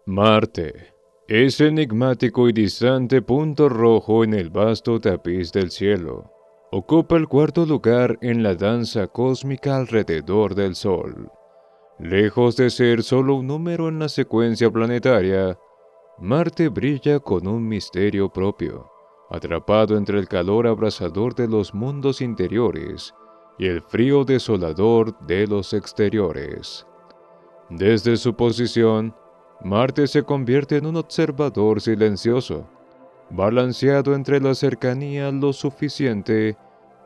Marte, ese enigmático y distante punto rojo en el vasto tapiz del cielo, ocupa el cuarto lugar en la danza cósmica alrededor del Sol. Lejos de ser solo un número en la secuencia planetaria, Marte brilla con un misterio propio, atrapado entre el calor abrasador de los mundos interiores y el frío desolador de los exteriores. Desde su posición, Marte se convierte en un observador silencioso, balanceado entre la cercanía lo suficiente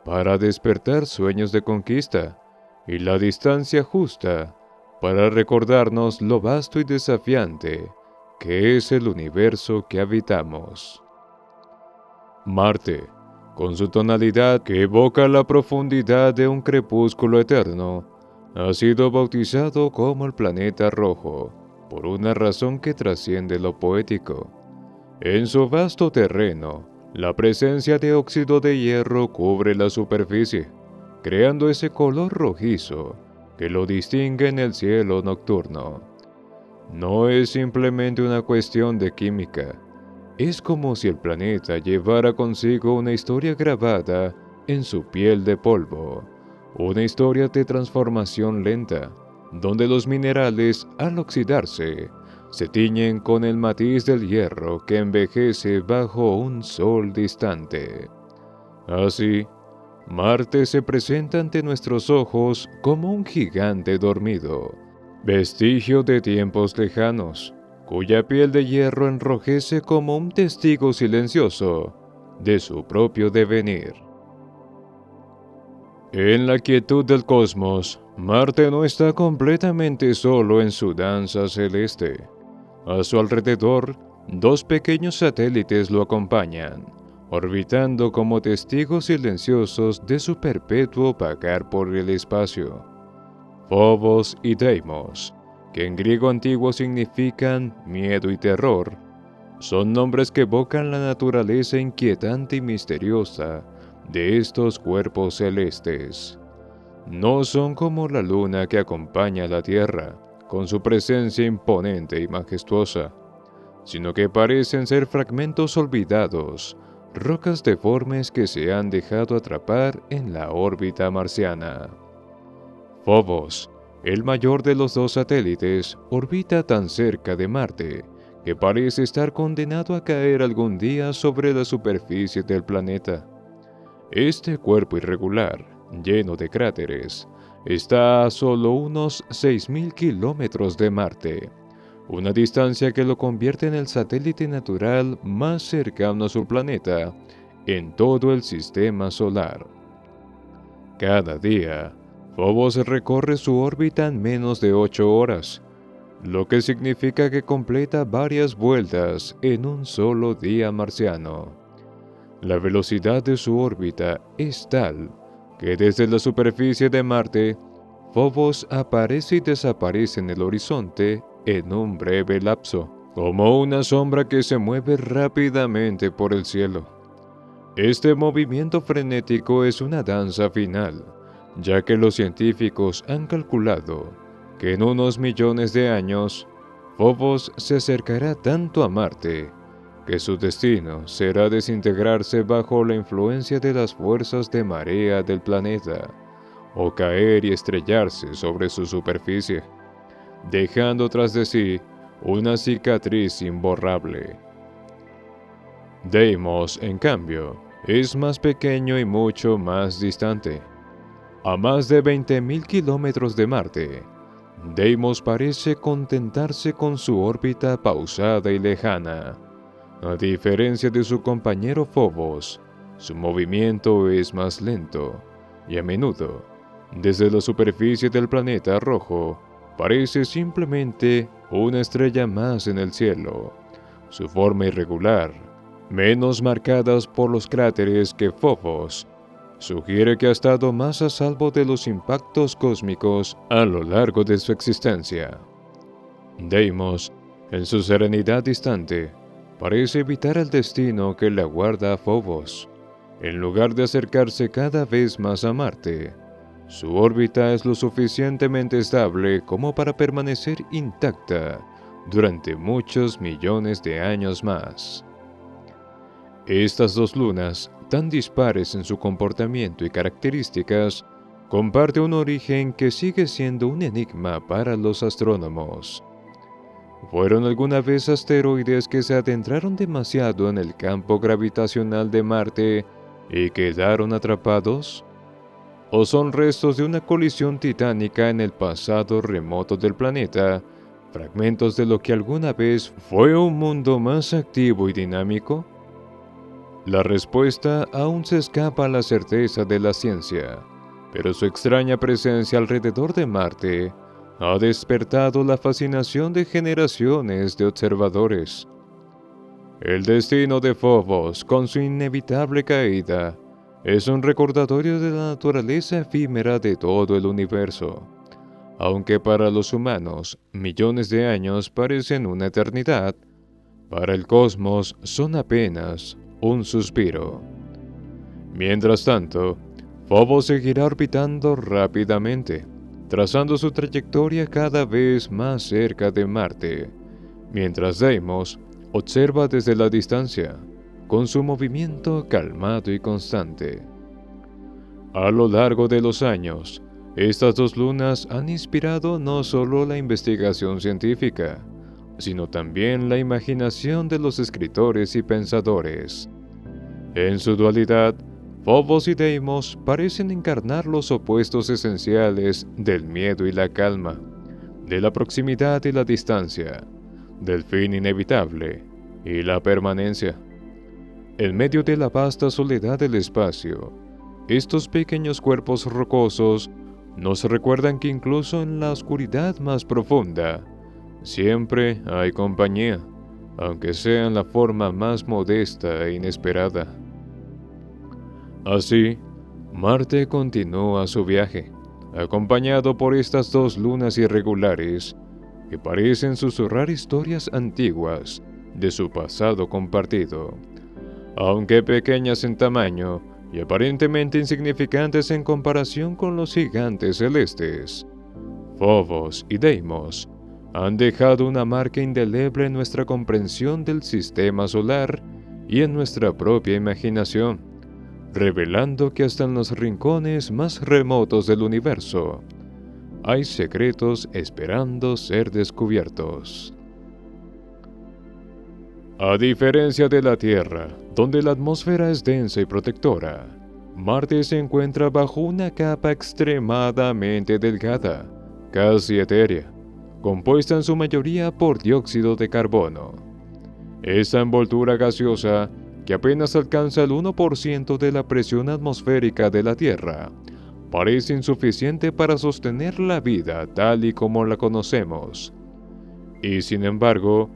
para despertar sueños de conquista y la distancia justa para recordarnos lo vasto y desafiante que es el universo que habitamos. Marte, con su tonalidad que evoca la profundidad de un crepúsculo eterno, ha sido bautizado como el planeta rojo, por una razón que trasciende lo poético. En su vasto terreno, la presencia de óxido de hierro cubre la superficie, creando ese color rojizo que lo distingue en el cielo nocturno. No es simplemente una cuestión de química, es como si el planeta llevara consigo una historia grabada en su piel de polvo, una historia de transformación lenta, donde los minerales, al oxidarse, se tiñen con el matiz del hierro que envejece bajo un sol distante. Así, Marte se presenta ante nuestros ojos como un gigante dormido, vestigio de tiempos lejanos, cuya piel de hierro enrojece como un testigo silencioso de su propio devenir. En la quietud del cosmos, Marte no está completamente solo en su danza celeste. A su alrededor, dos pequeños satélites lo acompañan, orbitando como testigos silenciosos de su perpetuo vagar por el espacio. Phobos y Deimos, que en griego antiguo significan miedo y terror, son nombres que evocan la naturaleza inquietante y misteriosa de estos cuerpos celestes. No son como la luna que acompaña a la Tierra, con su presencia imponente y majestuosa, sino que parecen ser fragmentos olvidados, rocas deformes que se han dejado atrapar en la órbita marciana. Phobos, el mayor de los dos satélites, orbita tan cerca de Marte que parece estar condenado a caer algún día sobre la superficie del planeta. Este cuerpo irregular, lleno de cráteres, está a solo unos 6.000 kilómetros de Marte, una distancia que lo convierte en el satélite natural más cercano a su planeta en todo el sistema solar. Cada día, Phobos recorre su órbita en menos de 8 horas, lo que significa que completa varias vueltas en un solo día marciano. La velocidad de su órbita es tal que desde la superficie de Marte, Phobos aparece y desaparece en el horizonte en un breve lapso, como una sombra que se mueve rápidamente por el cielo. Este movimiento frenético es una danza final, ya que los científicos han calculado que en unos millones de años, Phobos se acercará tanto a Marte que su destino será desintegrarse bajo la influencia de las fuerzas de marea del planeta, o caer y estrellarse sobre su superficie, dejando tras de sí una cicatriz imborrable. Deimos, en cambio, es más pequeño y mucho más distante. A más de 20.000 kilómetros de Marte, Deimos parece contentarse con su órbita pausada y lejana. A diferencia de su compañero Phobos, su movimiento es más lento, y a menudo, desde la superficie del planeta rojo, parece simplemente una estrella más en el cielo. Su forma irregular, menos marcadas por los cráteres que Phobos, sugiere que ha estado más a salvo de los impactos cósmicos a lo largo de su existencia. Deimos, en su serenidad distante, parece evitar el destino que le aguarda a Phobos. En lugar de acercarse cada vez más a Marte, su órbita es lo suficientemente estable como para permanecer intacta durante muchos millones de años más. Estas dos lunas, tan dispares en su comportamiento y características, comparten un origen que sigue siendo un enigma para los astrónomos. ¿Fueron alguna vez asteroides que se adentraron demasiado en el campo gravitacional de Marte y quedaron atrapados? ¿O son restos de una colisión titánica en el pasado remoto del planeta, fragmentos de lo que alguna vez fue un mundo más activo y dinámico? La respuesta aún se escapa a la certeza de la ciencia, pero su extraña presencia alrededor de Marte ha despertado la fascinación de generaciones de observadores. El destino de Phobos, con su inevitable caída, es un recordatorio de la naturaleza efímera de todo el universo. Aunque para los humanos millones de años parecen una eternidad, para el cosmos son apenas un suspiro. Mientras tanto, Phobos seguirá orbitando rápidamente, trazando su trayectoria cada vez más cerca de Marte, mientras Deimos observa desde la distancia, con su movimiento calmado y constante. A lo largo de los años, estas dos lunas han inspirado no solo la investigación científica, sino también la imaginación de los escritores y pensadores. En su dualidad, Phobos y Deimos parecen encarnar los opuestos esenciales del miedo y la calma, de la proximidad y la distancia, del fin inevitable y la permanencia. En medio de la vasta soledad del espacio, estos pequeños cuerpos rocosos nos recuerdan que incluso en la oscuridad más profunda, siempre hay compañía, aunque sea en la forma más modesta e inesperada. Así, Marte continúa su viaje, acompañado por estas dos lunas irregulares que parecen susurrar historias antiguas de su pasado compartido. Aunque pequeñas en tamaño y aparentemente insignificantes en comparación con los gigantes celestes, Phobos y Deimos han dejado una marca indeleble en nuestra comprensión del sistema solar y en nuestra propia imaginación, revelando que hasta en los rincones más remotos del universo hay secretos esperando ser descubiertos. A diferencia de la Tierra, donde la atmósfera es densa y protectora, Marte se encuentra bajo una capa extremadamente delgada, casi etérea, compuesta en su mayoría por dióxido de carbono. Esta envoltura gaseosa, que apenas alcanza el 1% de la presión atmosférica de la Tierra, parece insuficiente para sostener la vida tal y como la conocemos. Y sin embargo,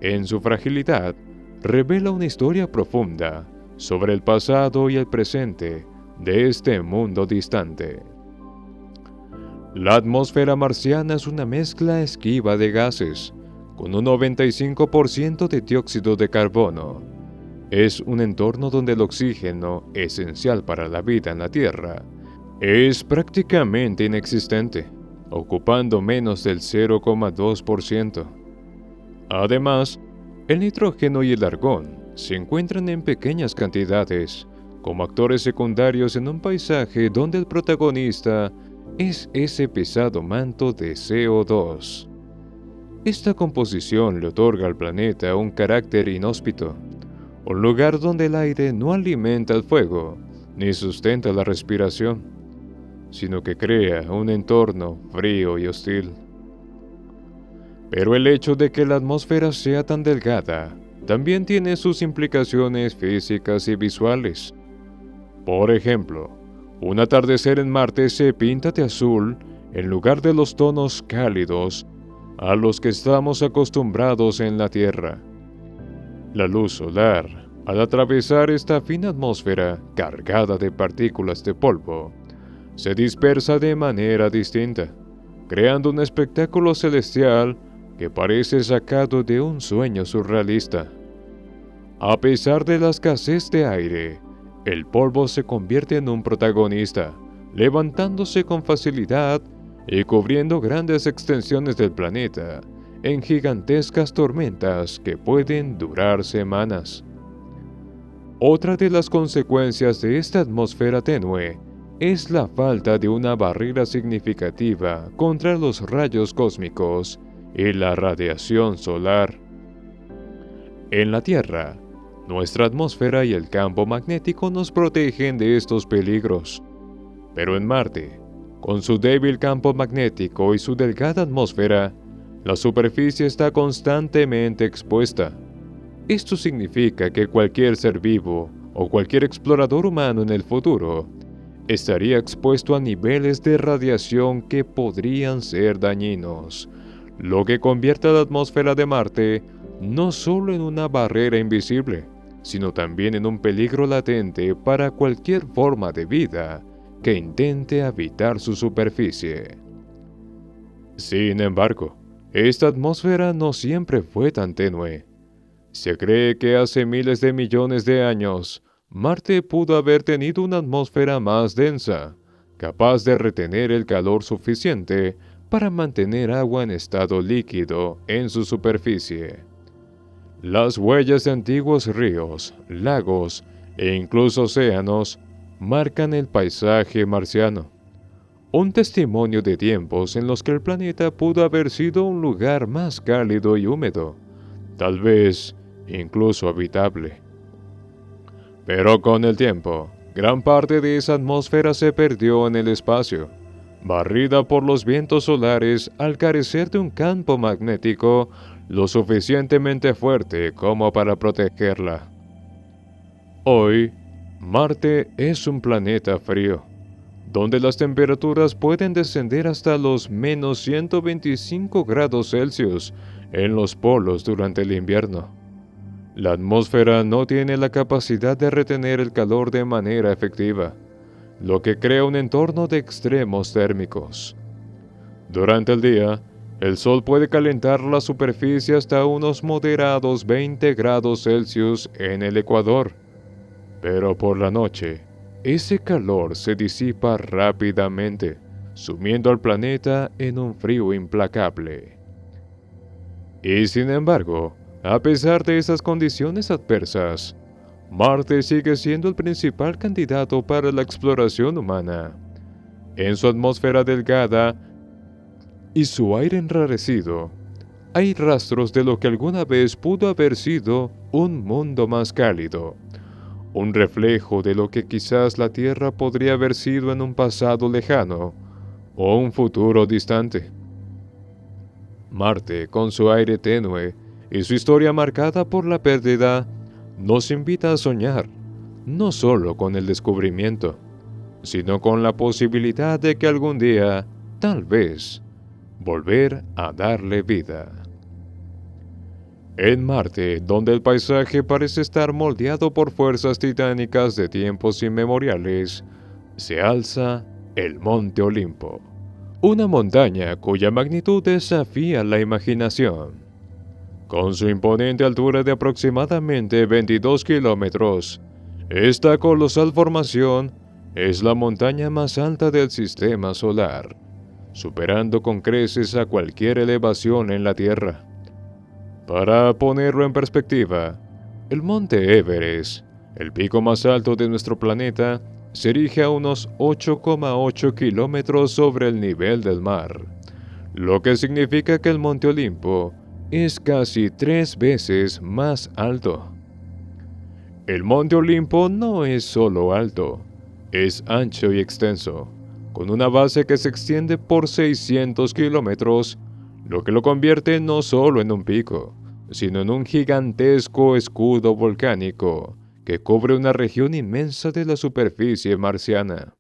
en su fragilidad, revela una historia profunda sobre el pasado y el presente de este mundo distante. La atmósfera marciana es una mezcla esquiva de gases, con un 95% de dióxido de carbono. Es un entorno donde el oxígeno, esencial para la vida en la Tierra, es prácticamente inexistente, ocupando menos del 0,2%. Además, el nitrógeno y el argón se encuentran en pequeñas cantidades, como actores secundarios en un paisaje donde el protagonista es ese pesado manto de CO2. Esta composición le otorga al planeta un carácter inhóspito, un lugar donde el aire no alimenta el fuego ni sustenta la respiración, sino que crea un entorno frío y hostil. Pero el hecho de que la atmósfera sea tan delgada también tiene sus implicaciones físicas y visuales. Por ejemplo, un atardecer en Marte se pinta de azul en lugar de los tonos cálidos a los que estamos acostumbrados en la Tierra. La luz solar, al atravesar esta fina atmósfera cargada de partículas de polvo, se dispersa de manera distinta, creando un espectáculo celestial que parece sacado de un sueño surrealista. A pesar de la escasez de aire, el polvo se convierte en un protagonista, levantándose con facilidad y cubriendo grandes extensiones del planeta en gigantescas tormentas que pueden durar semanas. Otra de las consecuencias de esta atmósfera tenue es la falta de una barrera significativa contra los rayos cósmicos y la radiación solar. En la Tierra, nuestra atmósfera y el campo magnético nos protegen de estos peligros. Pero en Marte, con su débil campo magnético y su delgada atmósfera, la superficie está constantemente expuesta. Esto significa que cualquier ser vivo o cualquier explorador humano en el futuro estaría expuesto a niveles de radiación que podrían ser dañinos, lo que convierte a la atmósfera de Marte no solo en una barrera invisible, sino también en un peligro latente para cualquier forma de vida que intente habitar su superficie. Sin embargo, esta atmósfera no siempre fue tan tenue. Se cree que hace miles de millones de años, Marte pudo haber tenido una atmósfera más densa, capaz de retener el calor suficiente para mantener agua en estado líquido en su superficie. Las huellas de antiguos ríos, lagos e incluso océanos marcan el paisaje marciano, un testimonio de tiempos en los que el planeta pudo haber sido un lugar más cálido y húmedo, tal vez incluso habitable. Pero con el tiempo, gran parte de esa atmósfera se perdió en el espacio, barrida por los vientos solares al carecer de un campo magnético lo suficientemente fuerte como para protegerla. Hoy, Marte es un planeta frío, donde las temperaturas pueden descender hasta los menos 125 grados Celsius en los polos durante el invierno. La atmósfera no tiene la capacidad de retener el calor de manera efectiva, lo que crea un entorno de extremos térmicos. Durante el día, el sol puede calentar la superficie hasta unos moderados 20 grados Celsius en el Ecuador, pero por la noche, ese calor se disipa rápidamente, sumiendo al planeta en un frío implacable. Y sin embargo, a pesar de esas condiciones adversas, Marte sigue siendo el principal candidato para la exploración humana. En su atmósfera delgada y su aire enrarecido, hay rastros de lo que alguna vez pudo haber sido un mundo más cálido, un reflejo de lo que quizás la Tierra podría haber sido en un pasado lejano o un futuro distante. Marte, con su aire tenue y su historia marcada por la pérdida, nos invita a soñar, no solo con el descubrimiento, sino con la posibilidad de que algún día, tal vez, volver a darle vida. En Marte, donde el paisaje parece estar moldeado por fuerzas titánicas de tiempos inmemoriales, se alza el Monte Olimpo, una montaña cuya magnitud desafía la imaginación. Con su imponente altura de aproximadamente 22 kilómetros, esta colosal formación es la montaña más alta del sistema solar, superando con creces a cualquier elevación en la Tierra. Para ponerlo en perspectiva, el monte Everest, el pico más alto de nuestro planeta, se erige a unos 8,8 kilómetros sobre el nivel del mar, lo que significa que el Monte Olimpo es casi 3 veces más alto. El Monte Olimpo no es solo alto, es ancho y extenso, con una base que se extiende por 600 kilómetros, lo que lo convierte no solo en un pico, sino en un gigantesco escudo volcánico que cubre una región inmensa de la superficie marciana.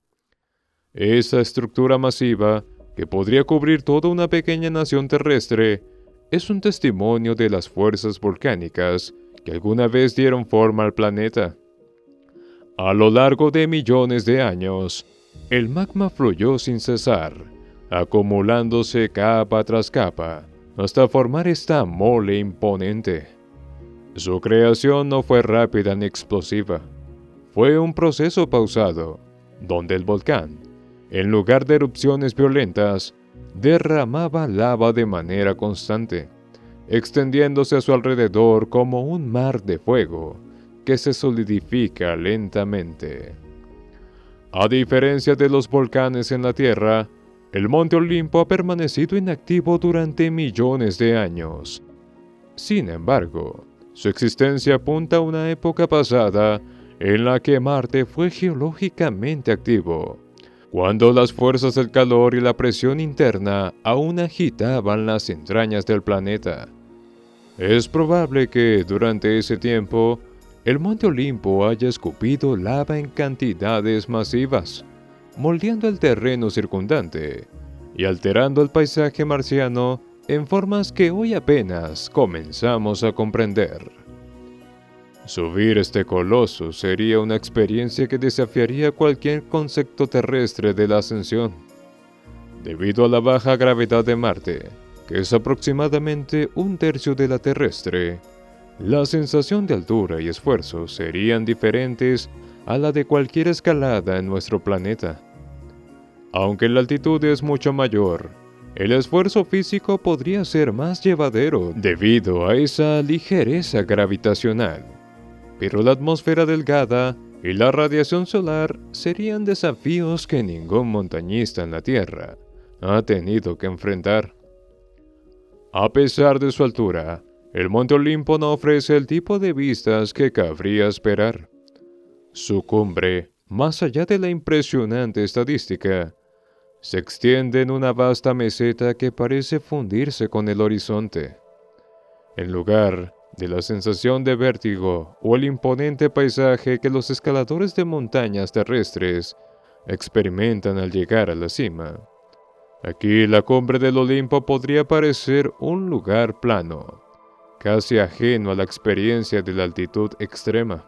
Esa estructura masiva, que podría cubrir toda una pequeña nación terrestre, es un testimonio de las fuerzas volcánicas que alguna vez dieron forma al planeta. A lo largo de millones de años, el magma fluyó sin cesar, acumulándose capa tras capa, hasta formar esta mole imponente. Su creación no fue rápida ni explosiva. Fue un proceso pausado, donde el volcán, en lugar de erupciones violentas, derramaba lava de manera constante, extendiéndose a su alrededor como un mar de fuego que se solidifica lentamente. A diferencia de los volcanes en la Tierra, el Monte Olimpo ha permanecido inactivo durante millones de años. Sin embargo, su existencia apunta a una época pasada en la que Marte fue geológicamente activo, cuando las fuerzas del calor y la presión interna aún agitaban las entrañas del planeta. Es probable que, durante ese tiempo, el Monte Olimpo haya escupido lava en cantidades masivas, moldeando el terreno circundante y alterando el paisaje marciano en formas que hoy apenas comenzamos a comprender. Subir este coloso sería una experiencia que desafiaría cualquier concepto terrestre de la ascensión. Debido a la baja gravedad de Marte, que es aproximadamente un tercio de la terrestre, la sensación de altura y esfuerzo serían diferentes a la de cualquier escalada en nuestro planeta. Aunque la altitud es mucho mayor, el esfuerzo físico podría ser más llevadero debido a esa ligereza gravitacional. Pero la atmósfera delgada y la radiación solar serían desafíos que ningún montañista en la Tierra ha tenido que enfrentar. A pesar de su altura, el Monte Olimpo no ofrece el tipo de vistas que cabría esperar. Su cumbre, más allá de la impresionante estadística, se extiende en una vasta meseta que parece fundirse con el horizonte. En lugar de la sensación de vértigo o el imponente paisaje que los escaladores de montañas terrestres experimentan al llegar a la cima, aquí la cumbre del Olimpo podría parecer un lugar plano, casi ajeno a la experiencia de la altitud extrema.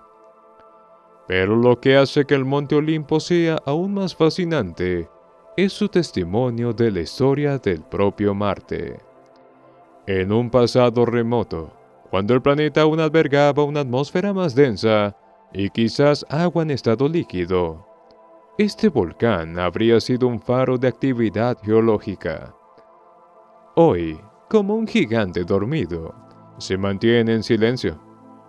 Pero lo que hace que el Monte Olimpo sea aún más fascinante es su testimonio de la historia del propio Marte. En un pasado remoto, cuando el planeta aún albergaba una atmósfera más densa y quizás agua en estado líquido, este volcán habría sido un faro de actividad geológica. Hoy, como un gigante dormido, se mantiene en silencio,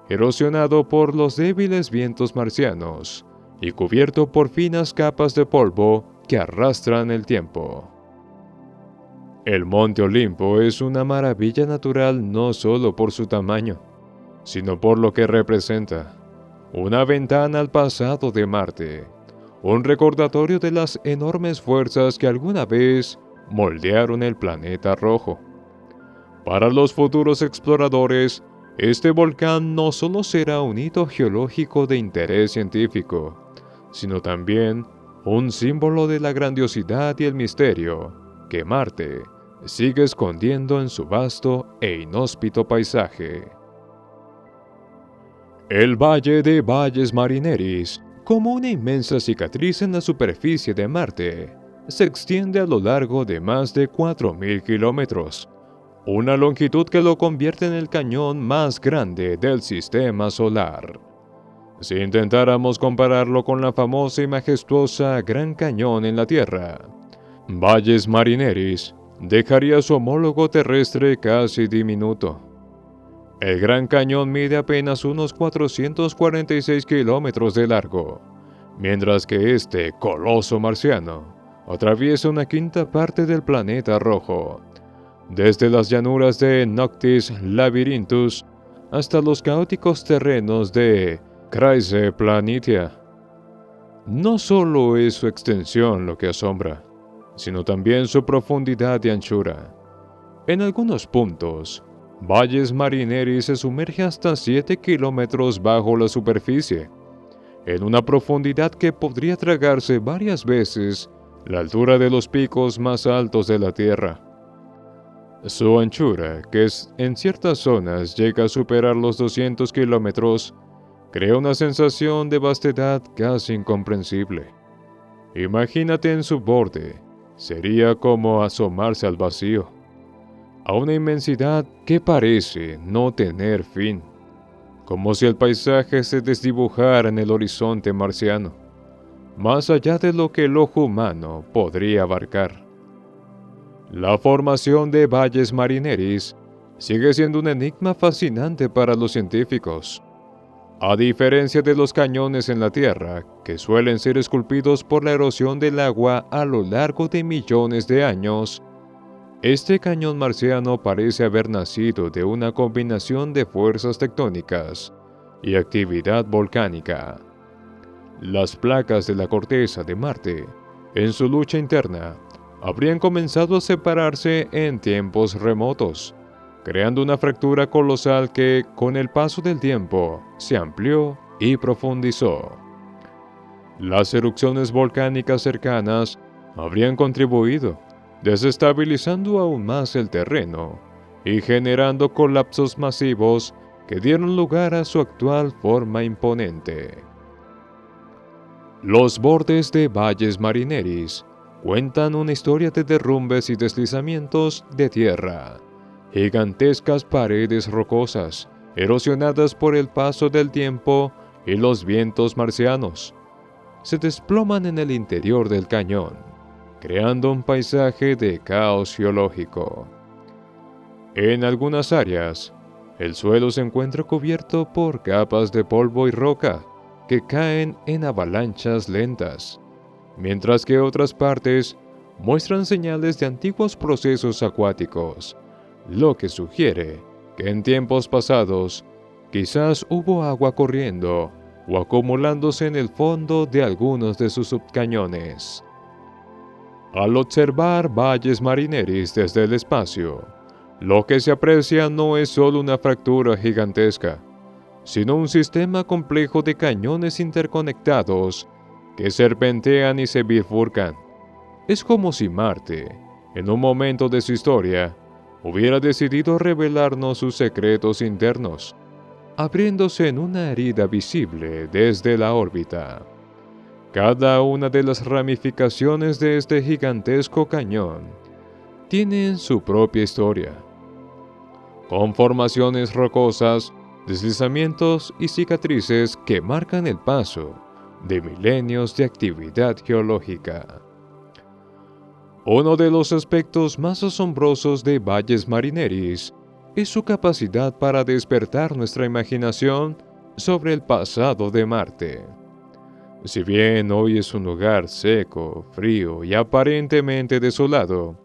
erosionado por los débiles vientos marcianos y cubierto por finas capas de polvo que arrastran el tiempo. El Monte Olimpo es una maravilla natural no solo por su tamaño, sino por lo que representa: una ventana al pasado de Marte, un recordatorio de las enormes fuerzas que alguna vez moldearon el planeta rojo. Para los futuros exploradores, este volcán no solo será un hito geológico de interés científico, sino también un símbolo de la grandiosidad y el misterio que Marte sigue escondiendo en su vasto e inhóspito paisaje. El Valle de Valles Marineris, como una inmensa cicatriz en la superficie de Marte, se extiende a lo largo de más de 4.000 kilómetros, una longitud que lo convierte en el cañón más grande del sistema solar. Si intentáramos compararlo con la famosa y majestuosa Gran Cañón en la Tierra, Valles Marineris dejaría su homólogo terrestre casi diminuto. El Gran Cañón mide apenas unos 446 kilómetros de largo, mientras que este coloso marciano atraviesa una quinta parte del planeta rojo, desde las llanuras de Noctis Labyrinthus hasta los caóticos terrenos de Chryse Planitia. No solo es su extensión lo que asombra, sino también su profundidad y anchura. En algunos puntos, Valles Marineris se sumerge hasta 7 kilómetros bajo la superficie, en una profundidad que podría tragarse varias veces la altura de los picos más altos de la Tierra. Su anchura, que en ciertas zonas llega a superar los 200 kilómetros, crea una sensación de vastedad casi incomprensible. Imagínate en su borde, sería como asomarse al vacío, a una inmensidad que parece no tener fin, como si el paisaje se desdibujara en el horizonte marciano, más allá de lo que el ojo humano podría abarcar. La formación de Valles Marineris sigue siendo un enigma fascinante para los científicos. A diferencia de los cañones en la Tierra, que suelen ser esculpidos por la erosión del agua a lo largo de millones de años, este cañón marciano parece haber nacido de una combinación de fuerzas tectónicas y actividad volcánica. Las placas de la corteza de Marte, en su lucha interna, habrían comenzado a separarse en tiempos remotos, creando una fractura colosal que, con el paso del tiempo, se amplió y profundizó. Las erupciones volcánicas cercanas habrían contribuido, desestabilizando aún más el terreno y generando colapsos masivos que dieron lugar a su actual forma imponente. Los bordes de Valles Marineris cuentan una historia de derrumbes y deslizamientos de tierra. Gigantescas paredes rocosas, erosionadas por el paso del tiempo y los vientos marcianos, se desploman en el interior del cañón, creando un paisaje de caos geológico. En algunas áreas, el suelo se encuentra cubierto por capas de polvo y roca que caen en avalanchas lentas, mientras que otras partes muestran señales de antiguos procesos acuáticos, lo que sugiere que en tiempos pasados quizás hubo agua corriendo o acumulándose en el fondo de algunos de sus subcañones. Al observar Valles Marineris desde el espacio, lo que se aprecia no es solo una fractura gigantesca, sino un sistema complejo de cañones interconectados que serpentean y se bifurcan. Es como si Marte, en un momento de su historia, hubiera decidido revelarnos sus secretos internos, abriéndose en una herida visible desde la órbita. Cada una de las ramificaciones de este gigantesco cañón tienen su propia historia, con formaciones rocosas, deslizamientos y cicatrices que marcan el paso de milenios de actividad geológica. Uno de los aspectos más asombrosos de Valles Marineris es su capacidad para despertar nuestra imaginación sobre el pasado de Marte. Si bien hoy es un lugar seco, frío y aparentemente desolado,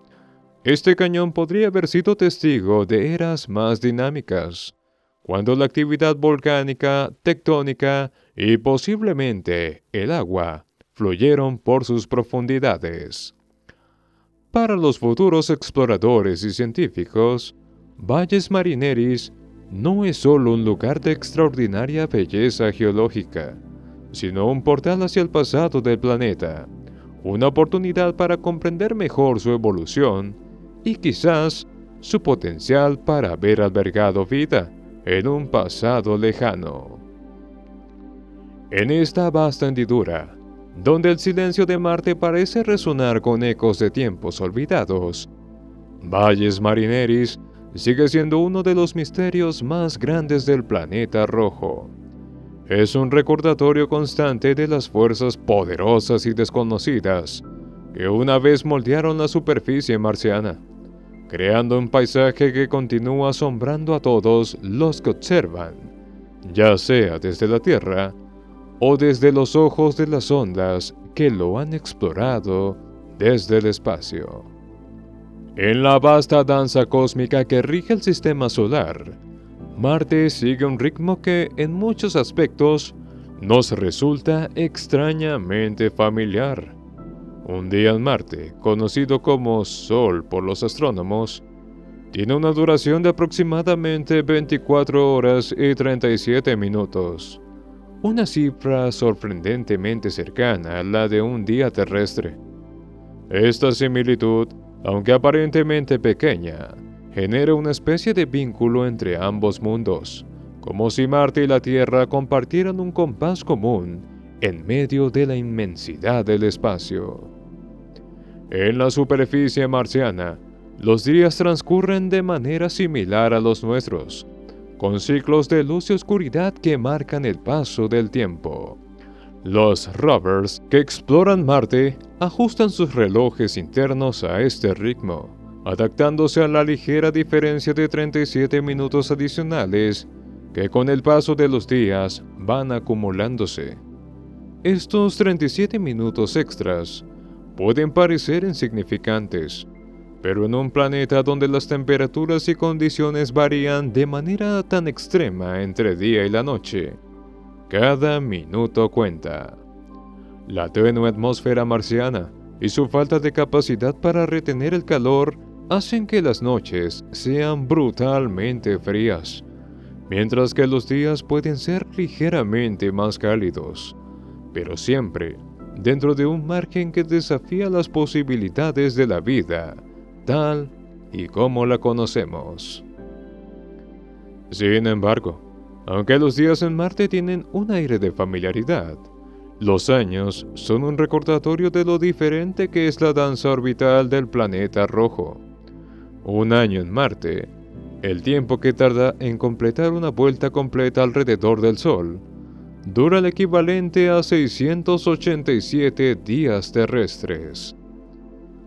este cañón podría haber sido testigo de eras más dinámicas, cuando la actividad volcánica, tectónica y posiblemente el agua fluyeron por sus profundidades. Para los futuros exploradores y científicos, Valles Marineris no es solo un lugar de extraordinaria belleza geológica, sino un portal hacia el pasado del planeta, una oportunidad para comprender mejor su evolución y quizás su potencial para haber albergado vida en un pasado lejano. En esta vasta hendidura, donde el silencio de Marte parece resonar con ecos de tiempos olvidados, Valles Marineris sigue siendo uno de los misterios más grandes del planeta rojo. Es un recordatorio constante de las fuerzas poderosas y desconocidas que una vez moldearon la superficie marciana, creando un paisaje que continúa asombrando a todos los que observan, ya sea desde la Tierra o desde los ojos de las ondas que lo han explorado desde el espacio. En la vasta danza cósmica que rige el sistema solar, Marte sigue un ritmo que, en muchos aspectos, nos resulta extrañamente familiar. Un día en Marte, conocido como Sol por los astrónomos, tiene una duración de aproximadamente 24 horas y 37 minutos. Una cifra sorprendentemente cercana a la de un día terrestre. Esta similitud, aunque aparentemente pequeña, genera una especie de vínculo entre ambos mundos, como si Marte y la Tierra compartieran un compás común en medio de la inmensidad del espacio. En la superficie marciana, los días transcurren de manera similar a los nuestros, con ciclos de luz y oscuridad que marcan el paso del tiempo. Los rovers que exploran Marte ajustan sus relojes internos a este ritmo, adaptándose a la ligera diferencia de 37 minutos adicionales que con el paso de los días van acumulándose. Estos 37 minutos extras pueden parecer insignificantes, pero en un planeta donde las temperaturas y condiciones varían de manera tan extrema entre día y la noche, cada minuto cuenta. La tenue atmósfera marciana y su falta de capacidad para retener el calor hacen que las noches sean brutalmente frías, mientras que los días pueden ser ligeramente más cálidos, pero siempre dentro de un margen que desafía las posibilidades de la vida, tal y como la conocemos. Sin embargo, aunque los días en Marte tienen un aire de familiaridad, los años son un recordatorio de lo diferente que es la danza orbital del planeta rojo. Un año en Marte, el tiempo que tarda en completar una vuelta completa alrededor del Sol, dura el equivalente a 687 días terrestres.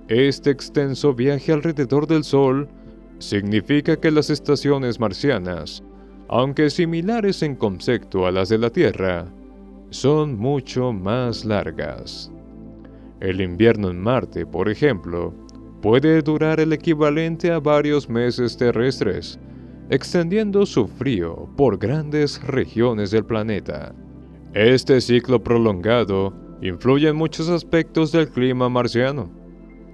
Este extenso viaje alrededor del Sol significa que las estaciones marcianas, aunque similares en concepto a las de la Tierra, son mucho más largas. El invierno en Marte, por ejemplo, puede durar el equivalente a varios meses terrestres, extendiendo su frío por grandes regiones del planeta. Este ciclo prolongado influye en muchos aspectos del clima marciano.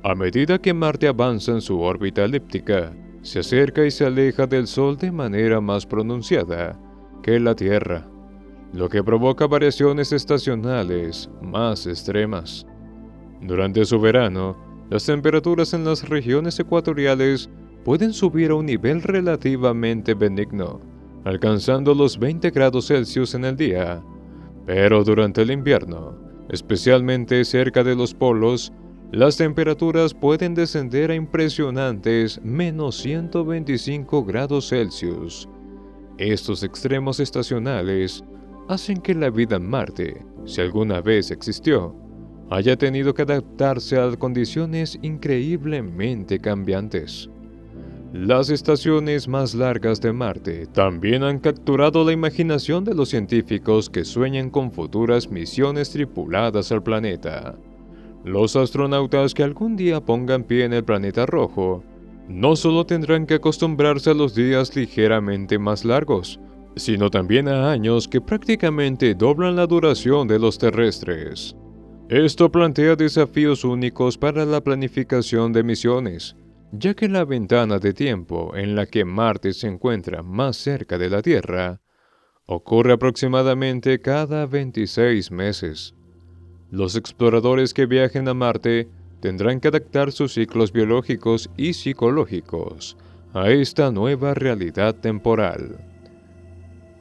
A medida que Marte avanza en su órbita elíptica, se acerca y se aleja del Sol de manera más pronunciada que la Tierra, lo que provoca variaciones estacionales más extremas. Durante su verano, las temperaturas en las regiones ecuatoriales pueden subir a un nivel relativamente benigno, alcanzando los 20 grados Celsius en el día, pero durante el invierno, especialmente cerca de los polos, las temperaturas pueden descender a impresionantes menos 125 grados Celsius. Estos extremos estacionales hacen que la vida en Marte, si alguna vez existió, haya tenido que adaptarse a condiciones increíblemente cambiantes. Las estaciones más largas de Marte también han capturado la imaginación de los científicos que sueñan con futuras misiones tripuladas al planeta. Los astronautas que algún día pongan pie en el planeta rojo no solo tendrán que acostumbrarse a los días ligeramente más largos, sino también a años que prácticamente doblan la duración de los terrestres. Esto plantea desafíos únicos para la planificación de misiones, ya que la ventana de tiempo en la que Marte se encuentra más cerca de la Tierra ocurre aproximadamente cada 26 meses. Los exploradores que viajen a Marte tendrán que adaptar sus ciclos biológicos y psicológicos a esta nueva realidad temporal,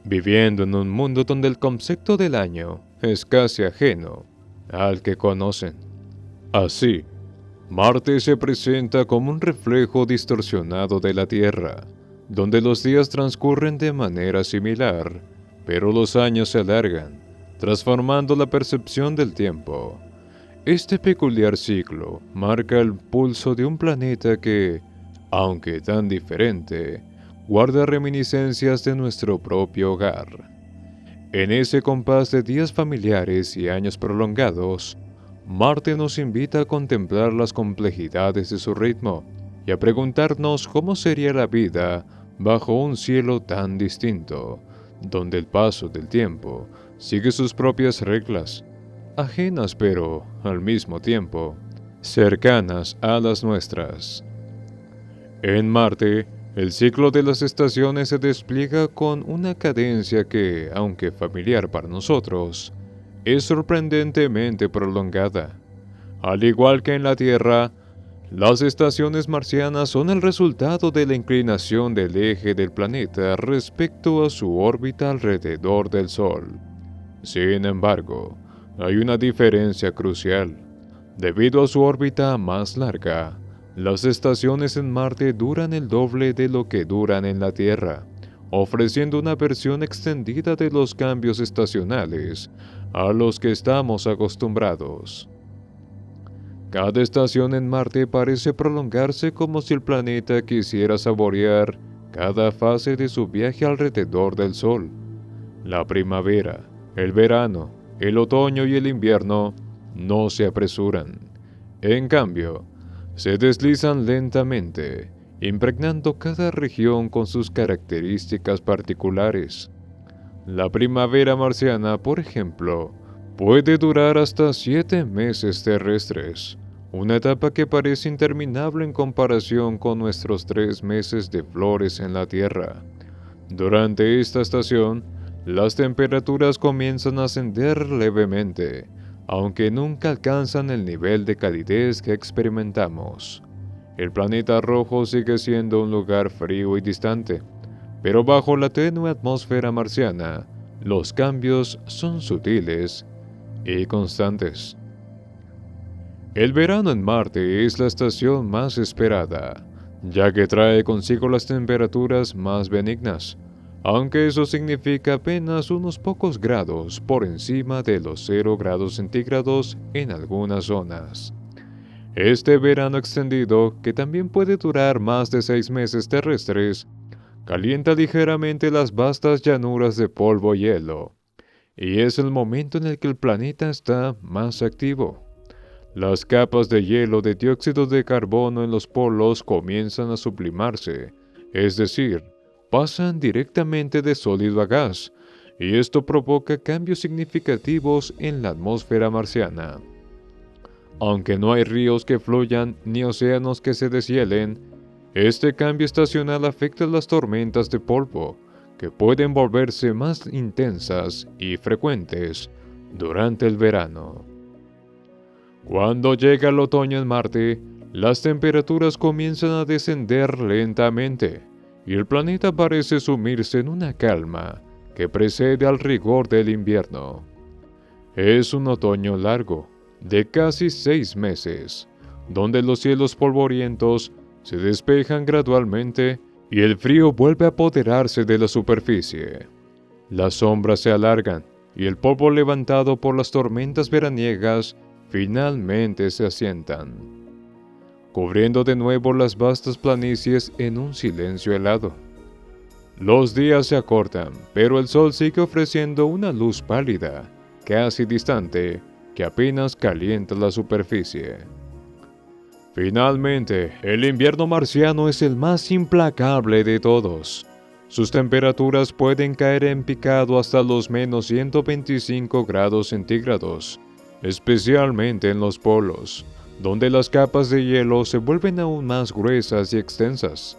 viviendo en un mundo donde el concepto del año es casi ajeno al que conocen. Así, Marte se presenta como un reflejo distorsionado de la Tierra, donde los días transcurren de manera similar, pero los años se alargan, transformando la percepción del tiempo. Este peculiar ciclo marca el pulso de un planeta que, aunque tan diferente, guarda reminiscencias de nuestro propio hogar. En ese compás de días familiares y años prolongados, Marte nos invita a contemplar las complejidades de su ritmo y a preguntarnos cómo sería la vida bajo un cielo tan distinto, donde el paso del tiempo sigue sus propias reglas, ajenas pero, al mismo tiempo, cercanas a las nuestras. En Marte, el ciclo de las estaciones se despliega con una cadencia que, aunque familiar para nosotros, es sorprendentemente prolongada. Al igual que en la Tierra, las estaciones marcianas son el resultado de la inclinación del eje del planeta respecto a su órbita alrededor del Sol. Sin embargo, hay una diferencia crucial. Debido a su órbita más larga, las estaciones en Marte duran el doble de lo que duran en la Tierra, ofreciendo una versión extendida de los cambios estacionales a los que estamos acostumbrados. Cada estación en Marte parece prolongarse como si el planeta quisiera saborear cada fase de su viaje alrededor del Sol. La primavera, el verano, el otoño y el invierno no se apresuran. En cambio, se deslizan lentamente, impregnando cada región con sus características particulares. La primavera marciana, por ejemplo, puede durar hasta 7 meses terrestres, una etapa que parece interminable en comparación con nuestros 3 meses de flores en la Tierra. Durante esta estación, las temperaturas comienzan a ascender levemente, aunque nunca alcanzan el nivel de calidez que experimentamos. El planeta rojo sigue siendo un lugar frío y distante, pero bajo la tenue atmósfera marciana, los cambios son sutiles y constantes. El verano en Marte es la estación más esperada, ya que trae consigo las temperaturas más benignas, aunque eso significa apenas unos pocos grados por encima de los 0 grados centígrados en algunas zonas. Este verano extendido, que también puede durar más de 6 meses terrestres, calienta ligeramente las vastas llanuras de polvo y hielo, y es el momento en el que el planeta está más activo. Las capas de hielo de dióxido de carbono en los polos comienzan a sublimarse, es decir, pasan directamente de sólido a gas, y esto provoca cambios significativos en la atmósfera marciana. Aunque no hay ríos que fluyan ni océanos que se deshielen, este cambio estacional afecta las tormentas de polvo, que pueden volverse más intensas y frecuentes durante el verano. Cuando llega el otoño en Marte, las temperaturas comienzan a descender lentamente, y el planeta parece sumirse en una calma que precede al rigor del invierno. Es un otoño largo, de casi 6 meses, donde los cielos polvorientos se despejan gradualmente y el frío vuelve a apoderarse de la superficie. Las sombras se alargan y el polvo levantado por las tormentas veraniegas finalmente se asientan, cubriendo de nuevo las vastas planicies en un silencio helado. Los días se acortan, pero el sol sigue ofreciendo una luz pálida, casi distante, que apenas calienta la superficie. Finalmente, el invierno marciano es el más implacable de todos. Sus temperaturas pueden caer en picado hasta los menos 125 grados centígrados, especialmente en los polos, donde las capas de hielo se vuelven aún más gruesas y extensas.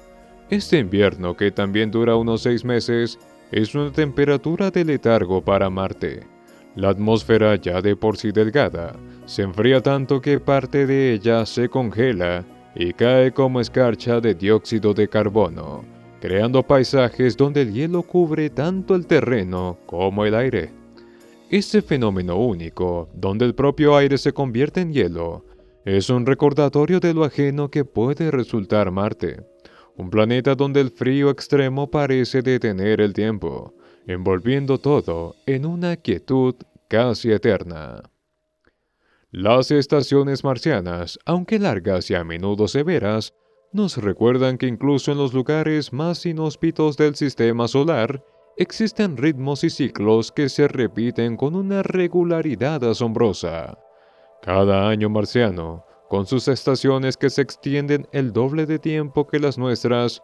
Este invierno, que también dura unos 6 meses, es una temperatura de letargo para Marte. La atmósfera, ya de por sí delgada, se enfría tanto que parte de ella se congela y cae como escarcha de dióxido de carbono, creando paisajes donde el hielo cubre tanto el terreno como el aire. Este fenómeno único, donde el propio aire se convierte en hielo, es un recordatorio de lo ajeno que puede resultar Marte, un planeta donde el frío extremo parece detener el tiempo, envolviendo todo en una quietud casi eterna. Las estaciones marcianas, aunque largas y a menudo severas, nos recuerdan que incluso en los lugares más inhóspitos del sistema solar, existen ritmos y ciclos que se repiten con una regularidad asombrosa. Cada año marciano, con sus estaciones que se extienden el doble de tiempo que las nuestras,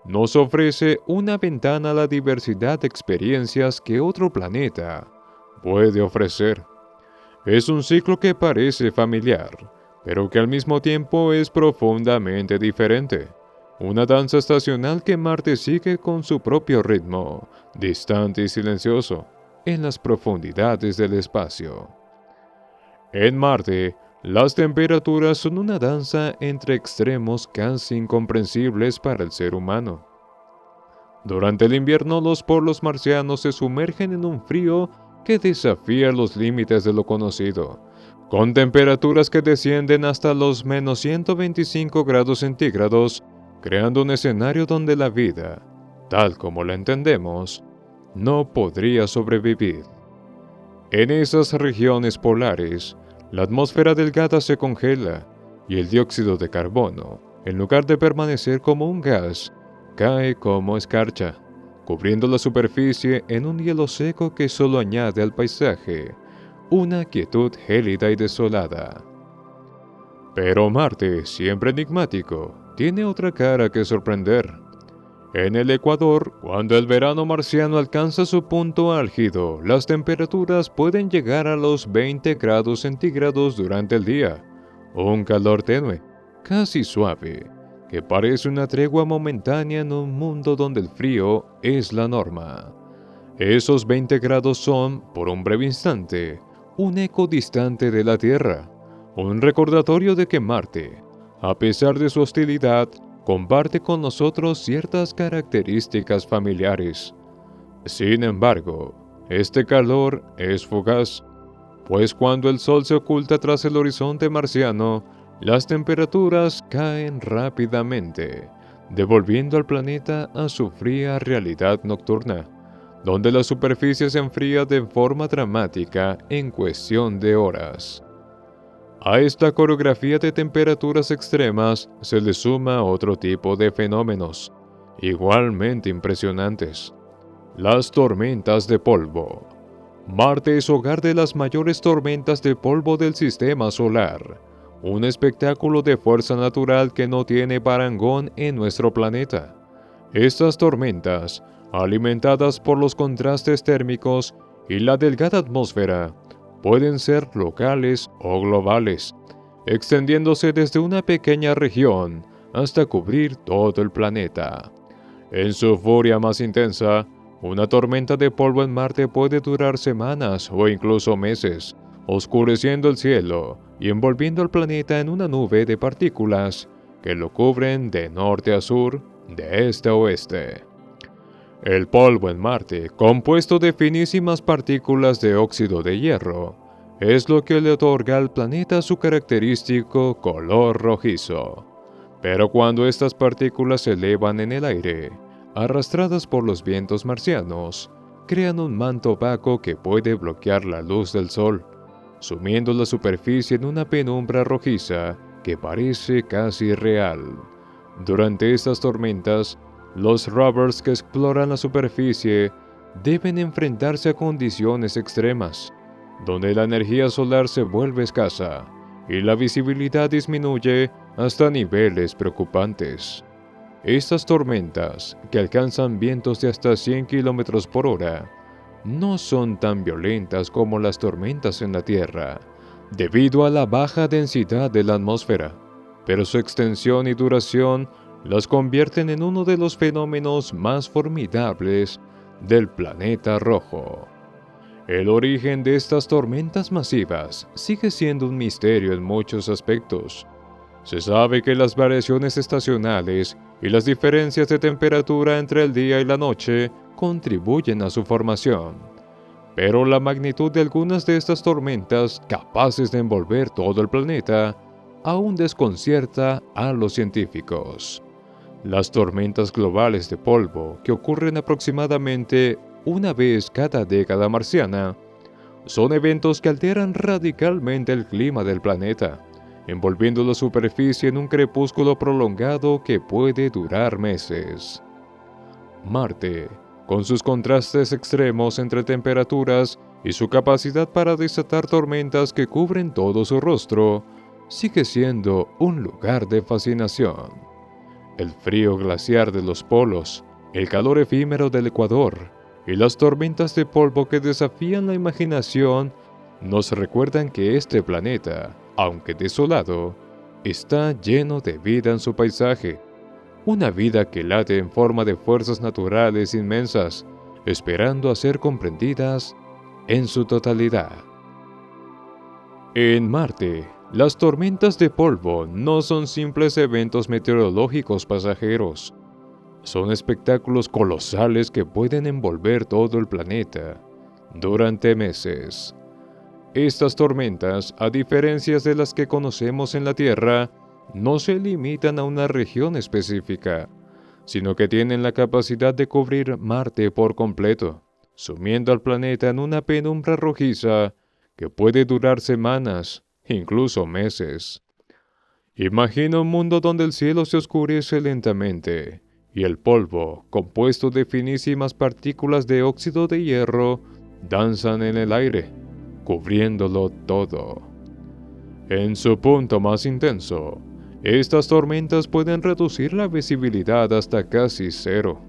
nos ofrece una ventana a la diversidad de experiencias que otro planeta puede ofrecer. Es un ciclo que parece familiar, pero que al mismo tiempo es profundamente diferente. Una danza estacional que Marte sigue con su propio ritmo, distante y silencioso, en las profundidades del espacio. En Marte, las temperaturas son una danza entre extremos casi incomprensibles para el ser humano. Durante el invierno, los polos marcianos se sumergen en un frío que desafía los límites de lo conocido, con temperaturas que descienden hasta los menos 125 grados centígrados, creando un escenario donde la vida, tal como la entendemos, no podría sobrevivir. En esas regiones polares, La atmósfera delgada se congela y el dióxido de carbono, en lugar de permanecer como un gas, cae como escarcha, cubriendo la superficie en un hielo seco que solo añade al paisaje una quietud gélida y desolada. Pero Marte, siempre enigmático, tiene otra cara que sorprender. En el Ecuador, cuando el verano marciano alcanza su punto álgido, las temperaturas pueden llegar a los 20 grados centígrados durante el día. Un calor tenue, casi suave, que parece una tregua momentánea en un mundo donde el frío es la norma. Esos 20 grados son, por un breve instante, un eco distante de la Tierra, un recordatorio de que Marte, a pesar de su hostilidad, comparte con nosotros ciertas características familiares. Sin embargo, este calor es fugaz, pues cuando el Sol se oculta tras el horizonte marciano, las temperaturas caen rápidamente, devolviendo al planeta a su fría realidad nocturna, donde la superficie se enfría de forma dramática en cuestión de horas. A esta coreografía de temperaturas extremas se le suma otro tipo de fenómenos, igualmente impresionantes: las tormentas de polvo. Marte es hogar de las mayores tormentas de polvo del sistema solar, un espectáculo de fuerza natural que no tiene parangón en nuestro planeta. Estas tormentas, alimentadas por los contrastes térmicos y la delgada atmósfera, pueden ser locales o globales, extendiéndose desde una pequeña región hasta cubrir todo el planeta. En su furia más intensa, una tormenta de polvo en Marte puede durar semanas o incluso meses, oscureciendo el cielo y envolviendo al planeta en una nube de partículas que lo cubren de norte a sur, de este a oeste. El polvo en Marte, compuesto de finísimas partículas de óxido de hierro, es lo que le otorga al planeta su característico color rojizo. Pero cuando estas partículas se elevan en el aire, arrastradas por los vientos marcianos, crean un manto opaco que puede bloquear la luz del sol, sumiendo la superficie en una penumbra rojiza que parece casi real. Durante estas tormentas, los rovers que exploran la superficie deben enfrentarse a condiciones extremas, donde la energía solar se vuelve escasa y la visibilidad disminuye hasta niveles preocupantes. Estas tormentas, que alcanzan vientos de hasta 100 km por hora, no son tan violentas como las tormentas en la Tierra, debido a la baja densidad de la atmósfera, pero su extensión y duración las convierten en uno de los fenómenos más formidables del planeta rojo. El origen de estas tormentas masivas sigue siendo un misterio en muchos aspectos. Se sabe que las variaciones estacionales y las diferencias de temperatura entre el día y la noche contribuyen a su formación. Pero la magnitud de algunas de estas tormentas, capaces de envolver todo el planeta, aún desconcierta a los científicos. Las tormentas globales de polvo, que ocurren aproximadamente una vez cada década marciana, son eventos que alteran radicalmente el clima del planeta, envolviendo la superficie en un crepúsculo prolongado que puede durar meses. Marte, con sus contrastes extremos entre temperaturas y su capacidad para desatar tormentas que cubren todo su rostro, sigue siendo un lugar de fascinación. El frío glaciar de los polos, el calor efímero del Ecuador y las tormentas de polvo que desafían la imaginación nos recuerdan que este planeta, aunque desolado, está lleno de vida en su paisaje, una vida que late en forma de fuerzas naturales inmensas, esperando a ser comprendidas en su totalidad. En Marte, las tormentas de polvo no son simples eventos meteorológicos pasajeros. Son espectáculos colosales que pueden envolver todo el planeta durante meses. Estas tormentas, a diferencia de las que conocemos en la Tierra, no se limitan a una región específica, sino que tienen la capacidad de cubrir Marte por completo, sumiendo al planeta en una penumbra rojiza que puede durar semanas incluso meses. Imagina un mundo donde el cielo se oscurece lentamente y el polvo, compuesto de finísimas partículas de óxido de hierro, danzan en el aire, cubriéndolo todo. En su punto más intenso, estas tormentas pueden reducir la visibilidad hasta casi cero,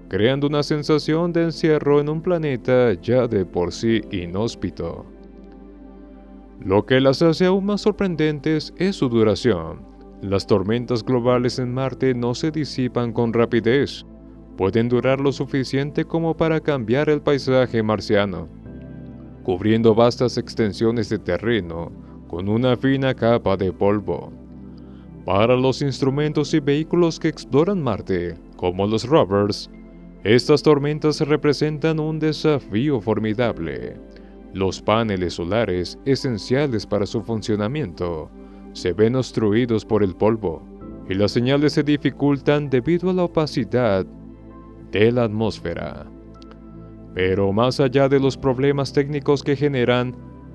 creando una sensación de encierro en un planeta ya de por sí inhóspito. Lo que las hace aún más sorprendentes es su duración. Las tormentas globales en Marte no se disipan con rapidez. Pueden durar lo suficiente como para cambiar el paisaje marciano, cubriendo vastas extensiones de terreno con una fina capa de polvo. Para los instrumentos y vehículos que exploran Marte, como los rovers, estas tormentas representan un desafío formidable. Los paneles solares, esenciales para su funcionamiento, se ven obstruidos por el polvo, y las señales se dificultan debido a la opacidad de la atmósfera. Pero más allá de los problemas técnicos que generan,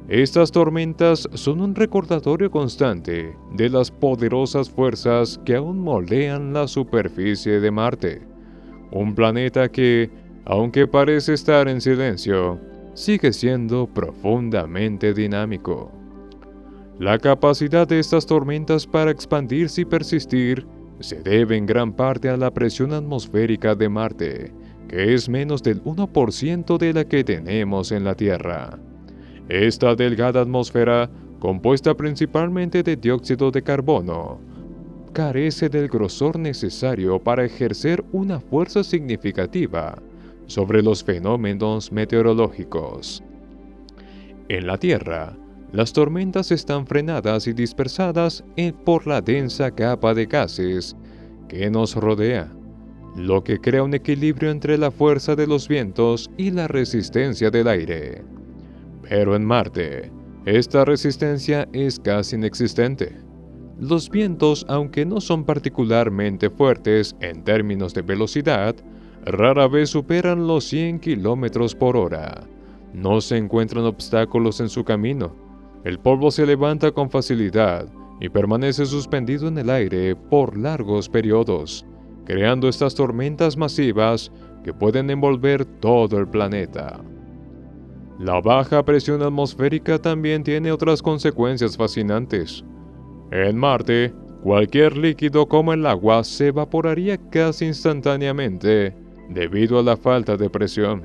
estas tormentas son un recordatorio constante de las poderosas fuerzas que aún moldean la superficie de Marte, un planeta que, aunque parece estar en silencio, sigue siendo profundamente dinámico. La capacidad de estas tormentas para expandirse y persistir se debe en gran parte a la presión atmosférica de Marte, que es menos del 1% de la que tenemos en la Tierra. Esta delgada atmósfera, compuesta principalmente de dióxido de carbono, carece del grosor necesario para ejercer una fuerza significativa sobre los fenómenos meteorológicos. En la Tierra, las tormentas están frenadas y dispersadas por la densa capa de gases que nos rodea, lo que crea un equilibrio entre la fuerza de los vientos y la resistencia del aire. Pero en Marte, esta resistencia es casi inexistente. Los vientos, aunque no son particularmente fuertes en términos de velocidad, rara vez superan los 100 km por hora. No se encuentran obstáculos en su camino. El polvo se levanta con facilidad y permanece suspendido en el aire por largos periodos, creando estas tormentas masivas que pueden envolver todo el planeta. La baja presión atmosférica también tiene otras consecuencias fascinantes. En Marte, cualquier líquido como el agua se evaporaría casi instantáneamente debido a la falta de presión.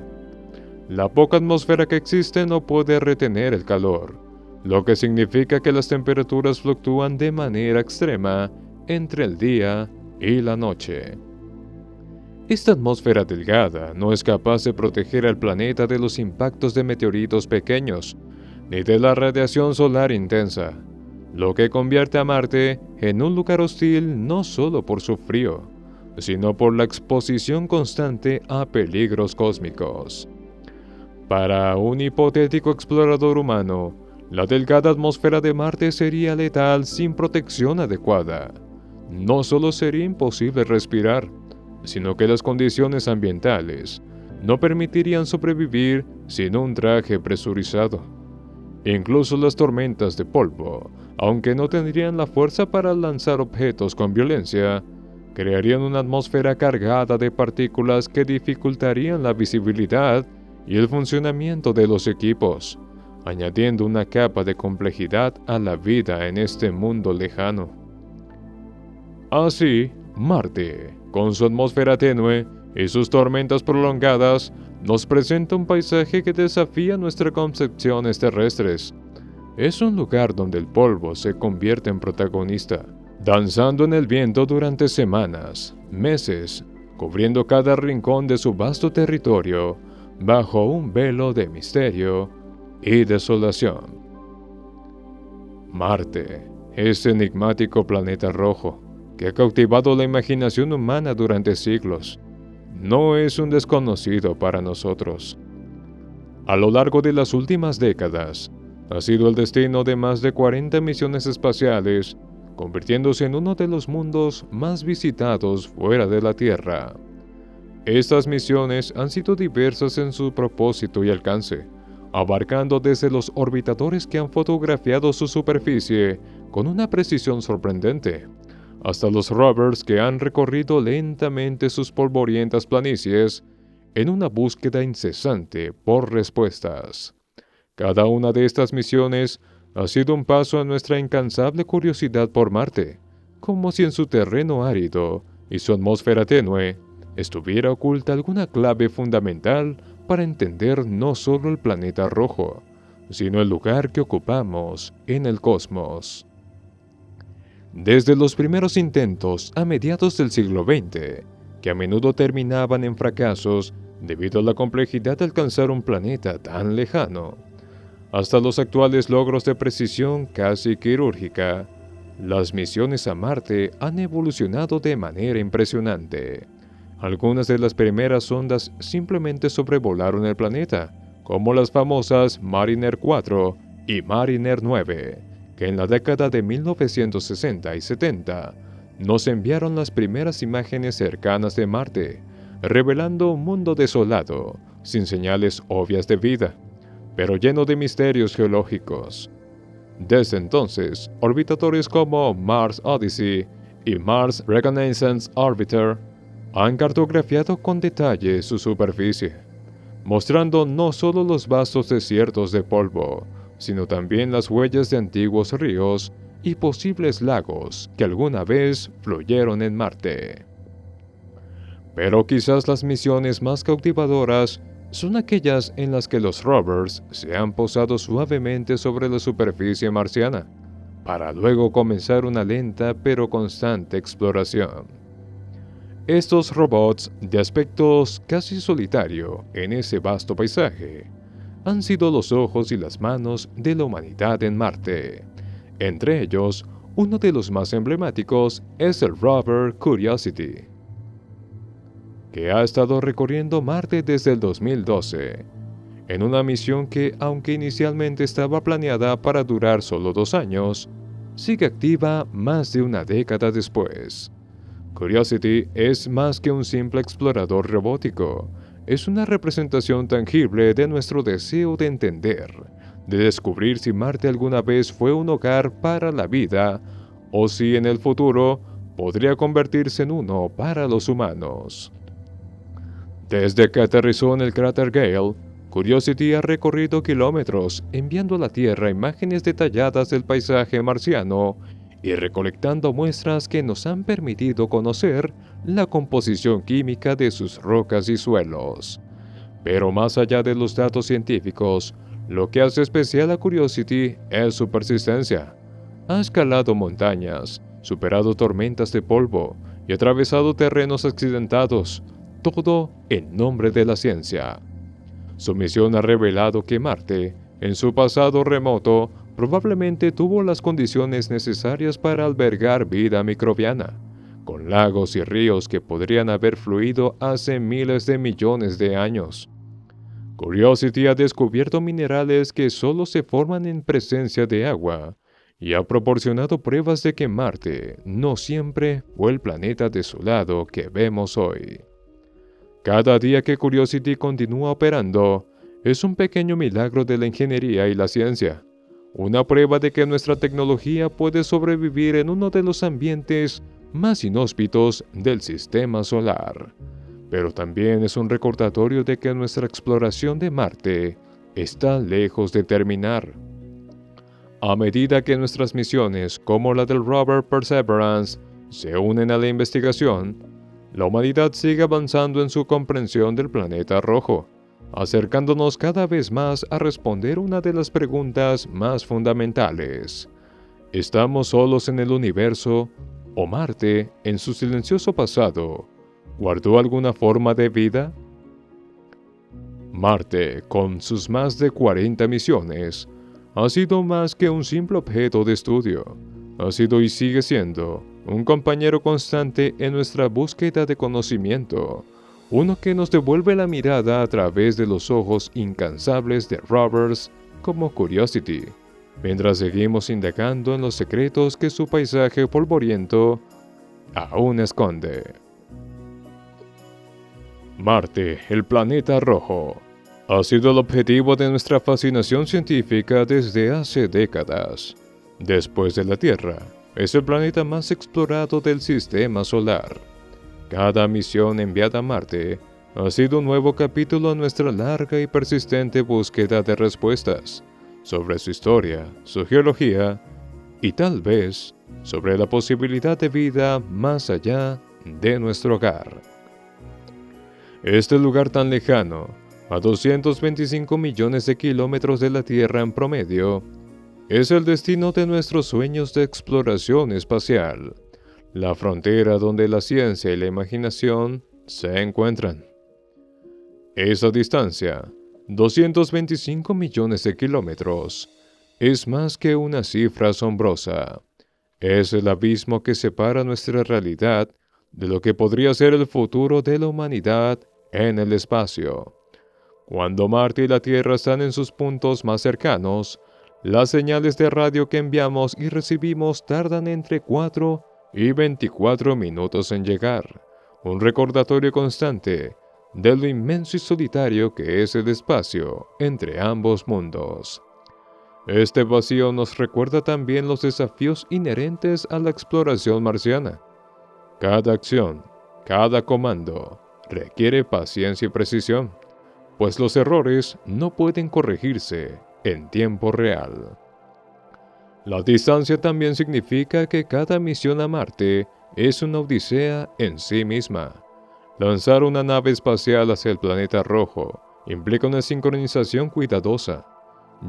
La poca atmósfera que existe no puede retener el calor, lo que significa que las temperaturas fluctúan de manera extrema entre el día y la noche. Esta atmósfera delgada no es capaz de proteger al planeta de los impactos de meteoritos pequeños, ni de la radiación solar intensa, lo que convierte a Marte en un lugar hostil no solo por su frío, sino por la exposición constante a peligros cósmicos. Para un hipotético explorador humano, la delgada atmósfera de Marte sería letal sin protección adecuada. No solo sería imposible respirar, sino que las condiciones ambientales no permitirían sobrevivir sin un traje presurizado. Incluso las tormentas de polvo, aunque no tendrían la fuerza para lanzar objetos con violencia, crearían una atmósfera cargada de partículas que dificultarían la visibilidad y el funcionamiento de los equipos, añadiendo una capa de complejidad a la vida en este mundo lejano. Así, Marte, con su atmósfera tenue y sus tormentas prolongadas, nos presenta un paisaje que desafía nuestras concepciones terrestres. Es un lugar donde el polvo se convierte en protagonista, danzando en el viento durante semanas, meses, cubriendo cada rincón de su vasto territorio, bajo un velo de misterio y desolación. Marte, ese enigmático planeta rojo que ha cautivado la imaginación humana durante siglos, no es un desconocido para nosotros. A lo largo de las últimas décadas, ha sido el destino de más de 40 misiones espaciales, convirtiéndose en uno de los mundos más visitados fuera de la Tierra. Estas misiones han sido diversas en su propósito y alcance, abarcando desde los orbitadores que han fotografiado su superficie con una precisión sorprendente, hasta los rovers que han recorrido lentamente sus polvorientas planicies en una búsqueda incesante por respuestas. Cada una de estas misiones ha sido un paso a nuestra incansable curiosidad por Marte, como si en su terreno árido y su atmósfera tenue estuviera oculta alguna clave fundamental para entender no solo el planeta rojo, sino el lugar que ocupamos en el cosmos. Desde los primeros intentos a mediados del siglo XX, que a menudo terminaban en fracasos debido a la complejidad de alcanzar un planeta tan lejano, hasta los actuales logros de precisión casi quirúrgica, las misiones a Marte han evolucionado de manera impresionante. Algunas de las primeras sondas simplemente sobrevolaron el planeta, como las famosas Mariner 4 y Mariner 9, que en la década de 1960 y 70 nos enviaron las primeras imágenes cercanas de Marte, revelando un mundo desolado, sin señales obvias de vida, pero lleno de misterios geológicos. Desde entonces, orbitadores como Mars Odyssey y Mars Reconnaissance Orbiter han cartografiado con detalle su superficie, mostrando no solo los vastos desiertos de polvo, sino también las huellas de antiguos ríos y posibles lagos que alguna vez fluyeron en Marte. Pero quizás las misiones más cautivadoras son aquellas en las que los rovers se han posado suavemente sobre la superficie marciana, para luego comenzar una lenta pero constante exploración. Estos robots, de aspecto casi solitario en ese vasto paisaje, han sido los ojos y las manos de la humanidad en Marte. Entre ellos, uno de los más emblemáticos es el rover Curiosity, que ha estado recorriendo Marte desde el 2012, en una misión que, aunque inicialmente estaba planeada para durar solo 2 años, sigue activa más de una década después. Curiosity es más que un simple explorador robótico, es una representación tangible de nuestro deseo de entender, de descubrir si Marte alguna vez fue un hogar para la vida o si en el futuro podría convertirse en uno para los humanos. Desde que aterrizó en el cráter Gale, Curiosity ha recorrido kilómetros enviando a la Tierra imágenes detalladas del paisaje marciano y recolectando muestras que nos han permitido conocer la composición química de sus rocas y suelos. Pero más allá de los datos científicos, lo que hace especial a Curiosity es su persistencia. Ha escalado montañas, superado tormentas de polvo y atravesado terrenos accidentados, todo en nombre de la ciencia. Su misión ha revelado que Marte, en su pasado remoto, probablemente tuvo las condiciones necesarias para albergar vida microbiana, con lagos y ríos que podrían haber fluido hace miles de millones de años. Curiosity ha descubierto minerales que solo se forman en presencia de agua y ha proporcionado pruebas de que Marte no siempre fue el planeta desolado que vemos hoy. Cada día que Curiosity continúa operando es un pequeño milagro de la ingeniería y la ciencia, una prueba de que nuestra tecnología puede sobrevivir en uno de los ambientes más inhóspitos del sistema solar. Pero también es un recordatorio de que nuestra exploración de Marte está lejos de terminar. A medida que nuestras misiones, como la del rover Perseverance, se unen a la investigación, la humanidad sigue avanzando en su comprensión del planeta rojo, acercándonos cada vez más a responder una de las preguntas más fundamentales. ¿Estamos solos en el universo o Marte, en su silencioso pasado, guardó alguna forma de vida? Marte, con sus más de 40 misiones, ha sido más que un simple objeto de estudio. Ha sido y sigue siendo un compañero constante en nuestra búsqueda de conocimiento, uno que nos devuelve la mirada a través de los ojos incansables de rovers como Curiosity, mientras seguimos indagando en los secretos que su paisaje polvoriento aún esconde. Marte, el planeta rojo. ha sido el objetivo de nuestra fascinación científica desde hace décadas. Después de la Tierra, es el planeta más explorado del sistema solar. Cada misión enviada a Marte ha sido un nuevo capítulo en nuestra larga y persistente búsqueda de respuestas sobre su historia, su geología y tal vez sobre la posibilidad de vida más allá de nuestro hogar. Este lugar tan lejano, a 225 millones de kilómetros de la Tierra en promedio, es el destino de nuestros sueños de exploración espacial, la frontera donde la ciencia y la imaginación se encuentran. Esa distancia, 225 millones de kilómetros, es más que una cifra asombrosa. Es el abismo que separa nuestra realidad de lo que podría ser el futuro de la humanidad en el espacio. Cuando Marte y la Tierra están en sus puntos más cercanos, las señales de radio que enviamos y recibimos tardan entre 4 y 24 minutos en llegar, un recordatorio constante de lo inmenso y solitario que es el espacio entre ambos mundos. Este vacío nos recuerda también los desafíos inherentes a la exploración marciana. Cada acción, cada comando, requiere paciencia y precisión, pues los errores no pueden corregirse en tiempo real. La distancia también significa que cada misión a Marte es una odisea en sí misma. Lanzar una nave espacial hacia el planeta rojo implica una sincronización cuidadosa,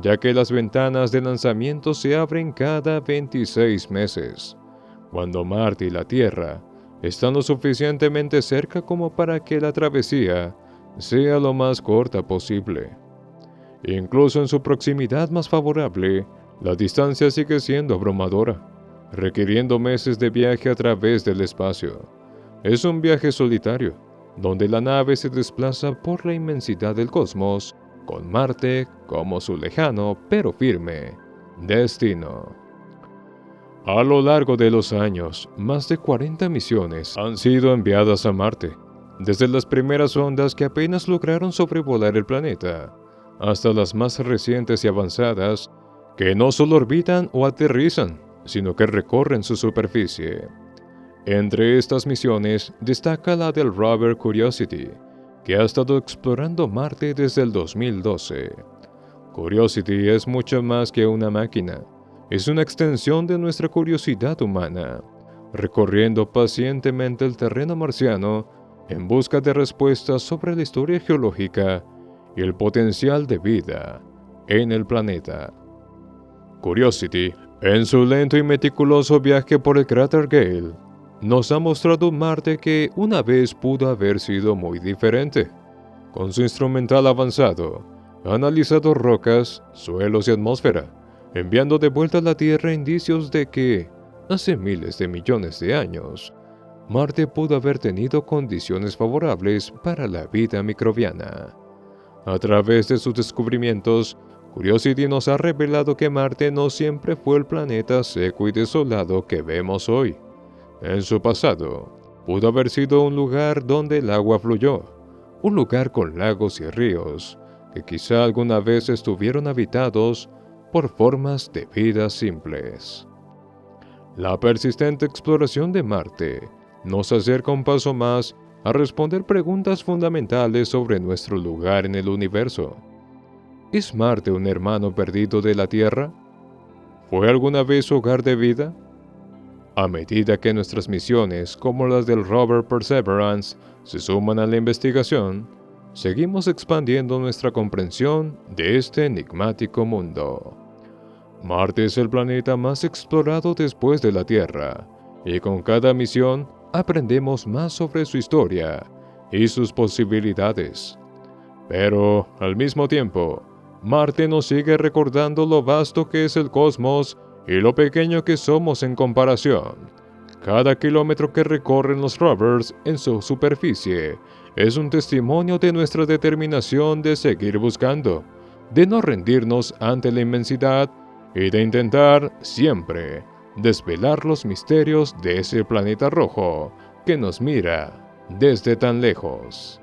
ya que las ventanas de lanzamiento se abren cada 26 meses, cuando Marte y la Tierra están lo suficientemente cerca como para que la travesía sea lo más corta posible. Incluso en su proximidad más favorable, la distancia sigue siendo abrumadora, requiriendo meses de viaje a través del espacio. Es un viaje solitario, donde la nave se desplaza por la inmensidad del cosmos, con Marte como su lejano pero firme destino. A lo largo de los años, más de 40 misiones han sido enviadas a Marte, desde las primeras ondas que apenas lograron sobrevolar el planeta, hasta las más recientes y avanzadas, que no solo orbitan o aterrizan, sino que recorren su superficie. Entre estas misiones destaca la del rover Curiosity, que ha estado explorando Marte desde el 2012. Curiosity es mucho más que una máquina, es una extensión de nuestra curiosidad humana, recorriendo pacientemente el terreno marciano en busca de respuestas sobre la historia geológica y el potencial de vida en el planeta. Curiosity, en su lento y meticuloso viaje por el cráter Gale, nos ha mostrado un Marte que una vez pudo haber sido muy diferente. Con su instrumental avanzado, ha analizado rocas, suelos y atmósfera, enviando de vuelta a la Tierra indicios de que, hace miles de millones de años, Marte pudo haber tenido condiciones favorables para la vida microbiana. A través de sus descubrimientos, Curiosity nos ha revelado que Marte no siempre fue el planeta seco y desolado que vemos hoy. En su pasado, pudo haber sido un lugar donde el agua fluyó, un lugar con lagos y ríos, que quizá alguna vez estuvieron habitados por formas de vida simples. La persistente exploración de Marte nos acerca un paso más a responder preguntas fundamentales sobre nuestro lugar en el universo. ¿Es Marte un hermano perdido de la Tierra? ¿Fue alguna vez hogar de vida? A medida que nuestras misiones, como las del rover Perseverance, se suman a la investigación, seguimos expandiendo nuestra comprensión de este enigmático mundo. Marte es el planeta más explorado después de la Tierra, y con cada misión aprendemos más sobre su historia y sus posibilidades. Pero, al mismo tiempo, Marte nos sigue recordando lo vasto que es el cosmos y lo pequeño que somos en comparación. Cada kilómetro que recorren los rovers en su superficie es un testimonio de nuestra determinación de seguir buscando, de no rendirnos ante la inmensidad y de intentar siempre desvelar los misterios de ese planeta rojo que nos mira desde tan lejos.